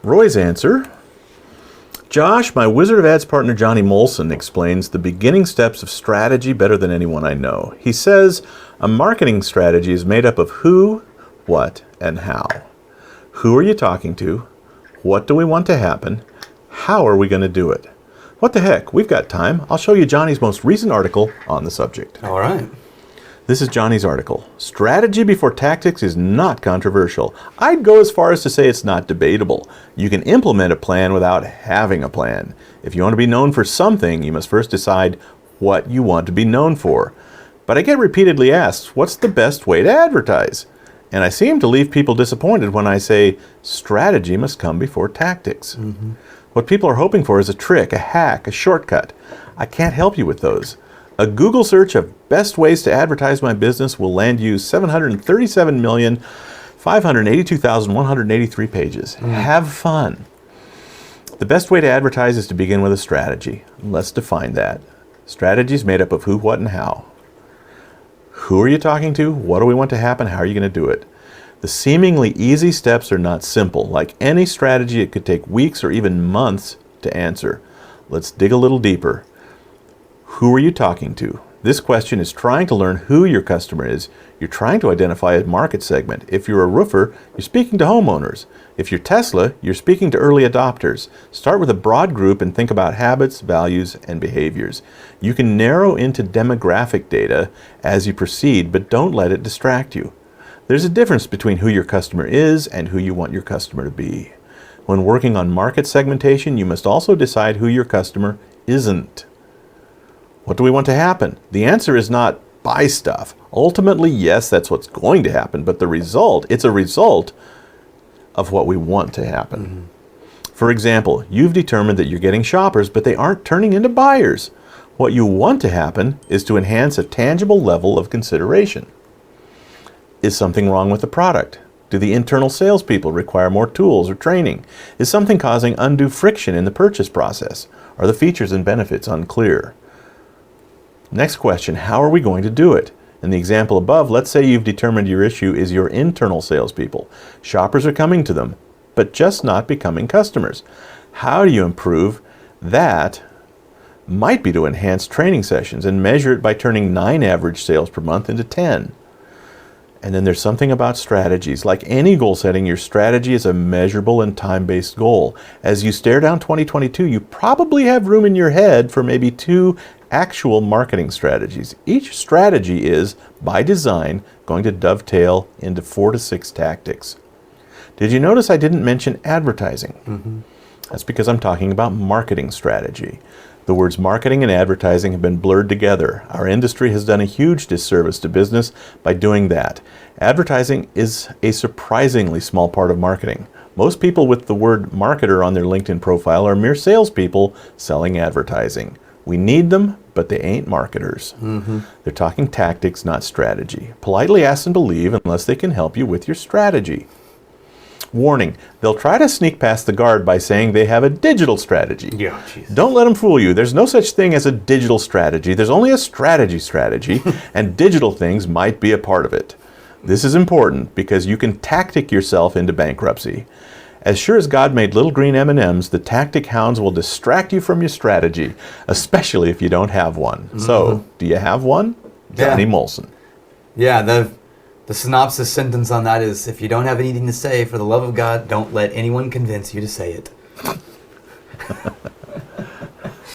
Roy's answer: Josh, my Wizard of Ads partner Johnny Molson explains the beginning steps of strategy better than anyone I know. He says a marketing strategy is made up of who, what, and how. Who are you talking to? What do we want to happen? How are we going to do it? What the heck? We've got time. I'll show you Johnny's most recent article on the subject. All right. This is Johnny's article. Strategy before tactics is not controversial. I'd go as far as to say it's not debatable. You can implement a plan without having a plan. If you want to be known for something, you must first decide what you want to be known for. But I get repeatedly asked, what's the best way to advertise? And I seem to leave people disappointed when I say strategy must come before tactics. Mm-hmm. What people are hoping for is a trick, a hack, a shortcut. I can't help you with those. A Google search of best ways to advertise my business will land you 737,582,183 pages. Have fun. The best way to advertise is to begin with a strategy. Let's define that. Strategy is made up of who, what, and how. Who are you talking to? What do we want to happen? How are you going to do it? The seemingly easy steps are not simple. Like any strategy, it could take weeks or even months to answer. Let's dig a little deeper. Who are you talking to? This question is trying to learn who your customer is. You're trying to identify a market segment. If you're a roofer, you're speaking to homeowners. If you're Tesla, you're speaking to early adopters. Start with a broad group and think about habits, values, and behaviors. You can narrow into demographic data as you proceed, but don't let it distract you. There's a difference between who your customer is and who you want your customer to be. When working on market segmentation, you must also decide who your customer isn't. What do we want to happen? The answer is not buy stuff. Ultimately, yes, that's what's going to happen, but it's a result of what we want to happen. Mm-hmm. For example, you've determined that you're getting shoppers, but they aren't turning into buyers. What you want to happen is to enhance a tangible level of consideration. Is something wrong with the product? Do the internal salespeople require more tools or training? Is something causing undue friction in the purchase process? Are the features and benefits unclear? Next question, how are we going to do it? In the example above, let's say you've determined your issue is your internal salespeople. Shoppers are coming to them, but just not becoming customers. How do you improve that? Might be to enhance training sessions and measure it by turning 9 average sales per month into 10. And then there's something about strategies. Like any goal setting, your strategy is a measurable and time-based goal. As you stare down 2022, you probably have room in your head for maybe 2 actual marketing strategies. Each strategy is, by design, going to dovetail into 4 to 6 tactics. Did you notice I didn't mention advertising? Mm-hmm. That's because I'm talking about marketing strategy. The words marketing and advertising have been blurred together. Our industry has done a huge disservice to business by doing that. Advertising is a surprisingly small part of marketing. Most people with the word marketer on their LinkedIn profile are mere salespeople selling advertising. We need them, but they ain't marketers. Mm-hmm. They're talking tactics, not strategy. Politely ask them to leave unless they can help you with your strategy. Warning, they'll try to sneak past the guard by saying they have a digital strategy. Yeah, Jesus. Don't let them fool you. There's no such thing as a digital strategy. There's only a strategy, and digital things might be a part of it. This is important because you can tactic yourself into bankruptcy. As sure as God made little green M&Ms, the tactic hounds will distract you from your strategy, especially if you don't have one. Mm-hmm. So, do you have one? Johnny Molson. Yeah, the synopsis sentence on that is, if you don't have anything to say, for the love of God, don't let anyone convince you to say it.